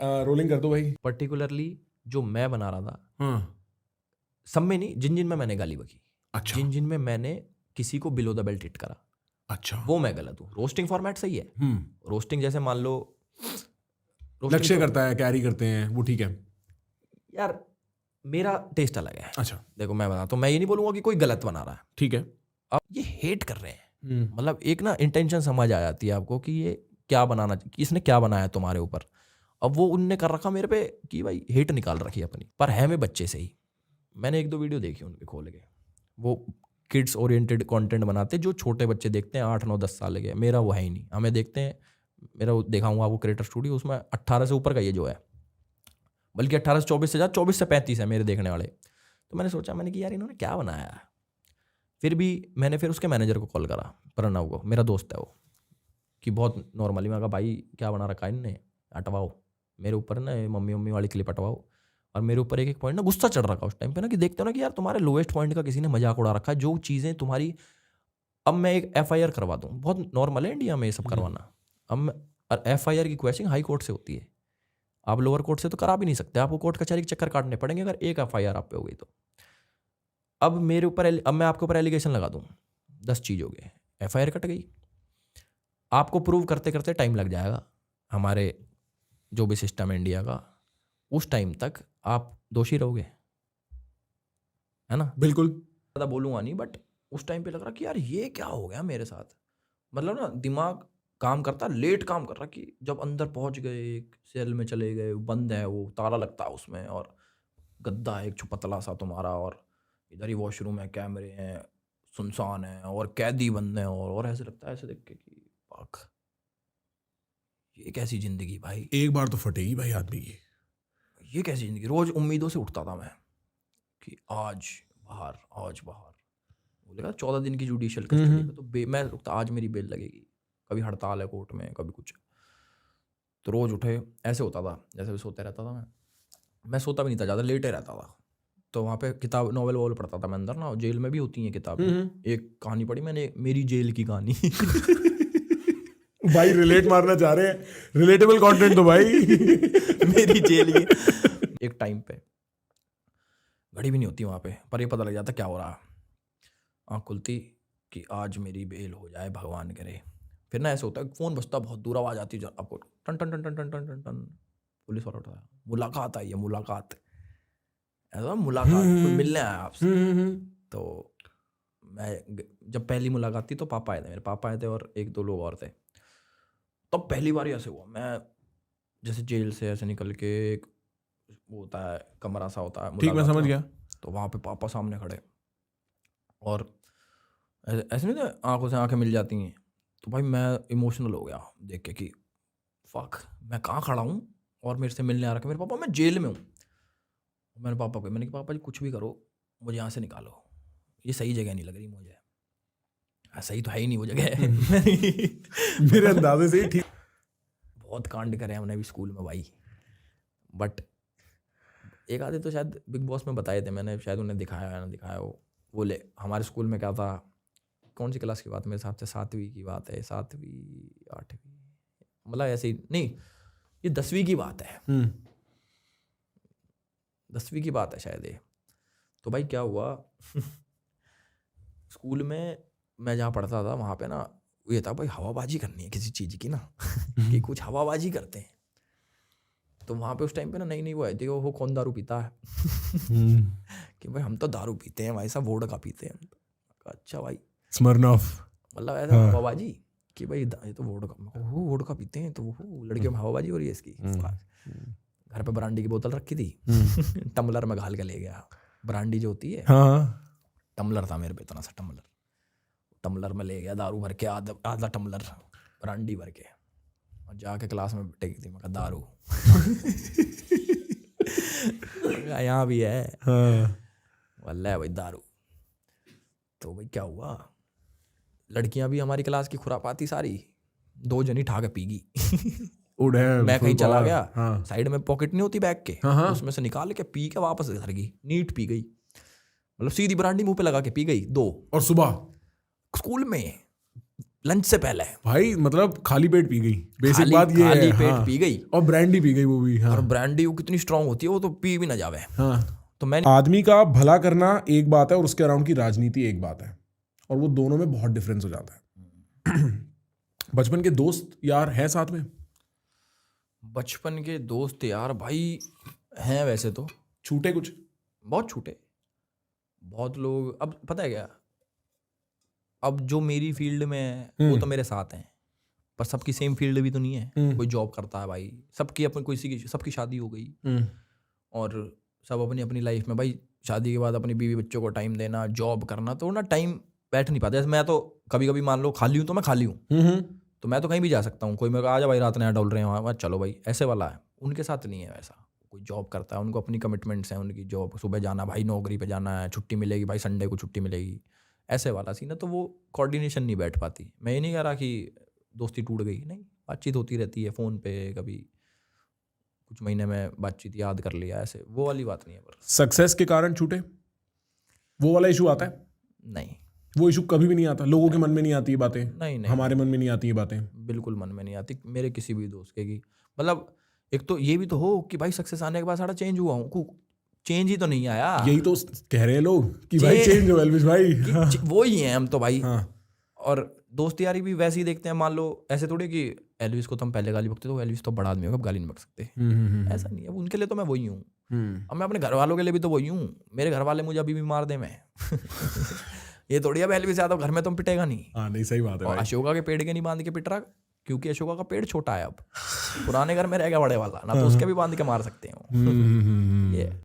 Rolling कर दो भाई। पर्टिकुलरली जो मैं बना रहा था, हाँ सब में नहीं, जिन जिन में मैंने गाली बकी, अच्छा जिन जिन में मैंने किसी को बिलो द बेल्ट हिट करा, अच्छा वो मैं गलत हूँ। रोस्टिंग फॉर्मेट सही है। रोस्टिंग जैसे मान लो लक्ष्य करता है, कैरी करते हैं, वो ठीक है। यार मेरा टेस्ट अलग है। अच्छा देखो मैं बता, तो मैं ये नहीं बोलूंगा कि कोई गलत बना रहा है। ठीक है। अब ये हेट कर रहे हैं, मतलब एक ना इंटेंशन समझ आ जाती है आपको कि ये क्या बनाना, कि इसने क्या बनाया तुम्हारे ऊपर। अब वो उनने कर रखा मेरे पे कि भाई हेट निकाल रखी है अपनी, पर है मैं बच्चे से ही। मैंने एक दो वीडियो देखी उनके खोल के, वो किड्स ओरिएंटेड कंटेंट बनाते जो छोटे बच्चे देखते हैं, 8 9 10 साल के। मेरा वो है ही नहीं, हमें देखते हैं। मेरा दिखाऊंगा आपको क्रिएटर स्टूडियो, उसमें 18 से ऊपर का ये जो है, बल्कि 18 से 24 से ज़्यादा, 24 से 35 है मेरे देखने वाले। तो मैंने सोचा, मैंने कि यार इन्होंने क्या बनाया। फिर भी मैंने फिर उसके मैनेजर को कॉल करा, प्रणव को, मेरा दोस्त है वो, कि बहुत नॉर्मली मैं कहा भाई क्या बना रखा है इनने, हटवाओ मेरे ऊपर ना मम्मी मम्मी वाली क्लिप हटवाओ। और मेरे ऊपर एक एक पॉइंट ना गुस्सा चढ़ रखा उस टाइम पे ना, कि देखते हो ना कि यार तुम्हारे लोएस्ट पॉइंट का किसी ने मजाक उड़ा रखा है, जो चीज़ें तुम्हारी। अब मैं एक FIR करवा दूँ, बहुत नॉर्मल है इंडिया में ये सब करवाना। अब FIR की क्वेश्चन हाई कोर्ट से होती है, आप लोअर कोर्ट से तो करा भी नहीं सकते, आपको कोर्ट कचहरी के चक्कर काटने पड़ेंगे अगर एक FIR आप पे हो गई तो। अब मेरे ऊपर अब मैं आपके ऊपर एलिगेशन लगा दूँ, 10 चीज़ हो गए, FIR कट गई। आपको प्रूव करते करते टाइम लग जाएगा, हमारे जो भी सिस्टम है इंडिया का, उस टाइम तक आप दोषी रहोगे, है ना। बिल्कुल ज़्यादा बोलूँगा नहीं, बट उस टाइम पे लग रहा कि यार ये क्या हो गया मेरे साथ। मतलब ना दिमाग काम करता, लेट काम कर रहा, कि जब अंदर पहुंच गए, एक सेल में चले गए, बंद है वो, ताला लगता है उसमें, और गद्दा है एक पतला सा तुम्हारा, और इधर ही वॉशरूम है, कैमरे हैं, सुनसान है, और कैदी बंद हैं, और ऐसे लगता है, ऐसे देख के कि पाक, ये कैसी जिंदगी भाई, एक बार तो फटेगी भाई आदमी की। ये कैसी जिंदगी। रोज उम्मीदों से उठता था मैं कि आज बाहर, आज बाहर। बोलेगा 14 दिन की जुडिशियल कस्टडी में, तो मैं रुकता, आज मेरी बेल लगेगी, कभी हड़ताल है कोर्ट में, कभी कुछ। तो रोज उठे, ऐसे होता था जैसे भी सोते रहता था मैं सोता भी नहीं था ज़्यादा, लेटे रहता था। तो वहाँ पे किताब नॉवल वॉवल पढ़ता था मैं अंदर ना, जेल में भी होती हैं किताबें। एक कहानी पढ़ी मैंने, मेरी जेल की कहानी। भाई रिलेट मारना चाह रहे हैं, रिलेटेबल कंटेंट तो भाई। मेरी जेल की। एक टाइम पे घड़ी भी नहीं होती वहाँ पे, पर ये पता लग जाता क्या हो रहा। आँख खुलती कि आज मेरी बेल हो जाए, भगवान करे। फिर ना ऐसे होता है, फ़ोन बजता, बहुत दूर आवाज़ आती है आपको, टन टन टन टन टन टन टन टन, पुलिस वाला उठा, मुलाकात आई है, मुलाकात, ऐसा मुलाकात, कोई मिलने आया आपसे। तो मैं जब पहली मुलाकात थी तो पापा आए थे, मेरे पापा आए थे और एक दो लोग और थे। तब पहली बार ऐसे हुआ, मैं जैसे जेल से ऐसे निकल के, एक वो होता है कमरा सा होता है, ठीक, मैं समझ गया। तो वहाँ पे पापा सामने खड़े, और ऐसे नहीं थे आंखों से आंखें मिल जाती हैं। तो भाई मैं इमोशनल हो गया देख के कि फक, मैं कहाँ खड़ा हूँ और मेरे से मिलने आ रखा है मेरे पापा, मैं जेल में हूँ। मैंने पापा को, मैंने कहा पापा जी कुछ भी करो, मुझे यहाँ से निकालो, ये सही जगह नहीं लग रही मुझे। सही तो है ही नहीं वो जगह। मेरे अंदाजे से ही ठीक। बहुत कांड करे हमने भी स्कूल में भाई, बट एक आधे तो शायद बिग बॉस में बताए थे मैंने, शायद उन्हें दिखाया है ना दिखाया हो। वो ले हमारे स्कूल में क्या था, कौन सी क्लास की बात, मेरे हिसाब से 7वीं की बात है, 7वीं 8वीं, मतलब ऐसे ही नहीं, ये 10वीं की बात है, 10वीं की बात है शायद ये। तो भाई क्या हुआ, स्कूल में मैं जहाँ पढ़ता था वहाँ पे ना ये था भाई, हवाबाजी करनी है किसी चीज़ की ना, कि कुछ हवाबाजी करते हैं। तो वहाँ पे उस टाइम पे ना नई नई वो आई थी, वो कौन दारू पीता है। कि भाई हम तो दारू पीते हैं भाई साहब, वोडका पीते हैं। अच्छा भाई, स्मरनॉफ, मतलब ऐसा हवाबाजी कि भाई ये तो वोडका पीते हैं, तो वो लड़कियों में हवाबाजी हो रही है इसकी। घर पे ब्रांडी की बोतल रखी थी, टम्बलर में घाल के ले गया। ब्रांडी जो होती है, टम्बलर था मेरे पे इतना सा टम्बलर में ले गया दारू भर के, आधा टम्बलर ब्रांडी भर के, और जाके क्लास में टेक थी, मैं कहा दारू। यहाँ भी है, वल्लाह भाई दारू। तो भाई क्या हुआ, लड़कियां भी हमारी क्लास की खुरापाती सारी, 2 जनी ठा के पीगी। मैं कहीं चला गया, साइड में पॉकेट नहीं होती बैग के, उसमें से निकाल के पी के वापस घर गई, नीट पी गई, मतलब सीधी ब्रांडी मुंह पे लगा के पी गई 2। और सुबह स्कूल में लंच से पहले भाई मतलब खाली पेट पी गई, बेसिक बात ये खाली है। पेट हाँ। पी गई और ब्रांडी पी गई वो भी। हाँ और ब्रांडी वो कितनी स्ट्रांग होती है, वो तो पी भी ना जावे। हाँ। तो मैंने आदमी का भला करना एक बात है और उसके अराउंड की राजनीति एक बात है, और वो दोनों में बहुत डिफरेंस हो जाता है। बचपन के दोस्त यार हैं साथ में? बचपन के दोस्त यार भाई हैं वैसे तो, छूटे कुछ? बहुत छूटे। बहुत लोग, अब पता है क्या, अब जो मेरी फील्ड में है वो तो मेरे साथ हैं, पर सबकी सेम फील्ड भी तो नहीं है। कोई जॉब करता है भाई, सबकी अपनी, कोई की सबकी शादी हो गई और सब अपनी अपनी लाइफ में भाई, शादी के बाद अपनी बीवी बच्चों को टाइम देना, जॉब करना, तो ना टाइम बैठ नहीं पाता। जैसे मैं तो कभी कभी मान लो खाली हूँ तो मैं खाली हूँ, तो मैं तो कहीं भी जा सकता हूँ। कोई मेरे को आ जा भाई रात में डोल रहे हैं वहाँ, चलो भाई, ऐसे वाला है। उनके साथ नहीं है वैसा। कोई जॉब करता है, उनको अपनी कमिटमेंट्स हैं, उनकी जॉब, सुबह जाना भाई, नौकरी पे जाना है, छुट्टी मिलेगी भाई, संडे को छुट्टी मिलेगी, ऐसे वाला सीन है। तो वो कोऑर्डिनेशन नहीं बैठ पाती। मैं ये नहीं कह रहा कि दोस्ती टूट गई, नहीं, बातचीत होती रहती है फ़ोन पे, कभी कुछ महीने में बातचीत याद कर लिया, ऐसे वो वाली बात नहीं है। पर सक्सेस के कारण छूटे, वो वाला इशू आता है? नहीं, वो इशू कभी भी नहीं आता, लोगों के मन में नहीं आती ये बातें। नहीं, हमारे मन में नहीं आती ये बातें। बिल्कुल मन में नहीं आती मेरे किसी भी दोस्त के की। मतलब एक तो ये भी तो हो कि भाई सक्सेस आने के बाद सारा चेंज हुआ हूँ, चेंज ही तो नहीं आया। यही तो कह रहे हैं लोग कि भाई चेंज हो एल्विस भाई। वो ही हैं हम तो भाई। हाँ। और दोस्त यारी भी वैसे ही देखते हैं। मान लो ऐसे थोड़ी कि एल्विस को तो हम पहले गाली बकते, तो एल्विस तो बड़ा आदमी होगा, अब गाली नहीं बक सकते, ऐसा नहीं है। उनके लिए तो मैं वही हूँ, अब मैं अपने घर वालों के लिए भी तो वही हूँ। मेरे घर वाले मुझे अभी भी मार दे मैं ये थोड़ी अब एल्विस यादव घर में तुम पिटेगा नहीं। हाँ नहीं, सही बात है और भाई। अशोका के पेड़ के नहीं बांध के पिट रहा, क्योंकि अशोका का पेड़ छोटा है, अब पुराने घर में रह गया बड़े वाला ना, तो उसके भी बांध के मार सकते हो। ये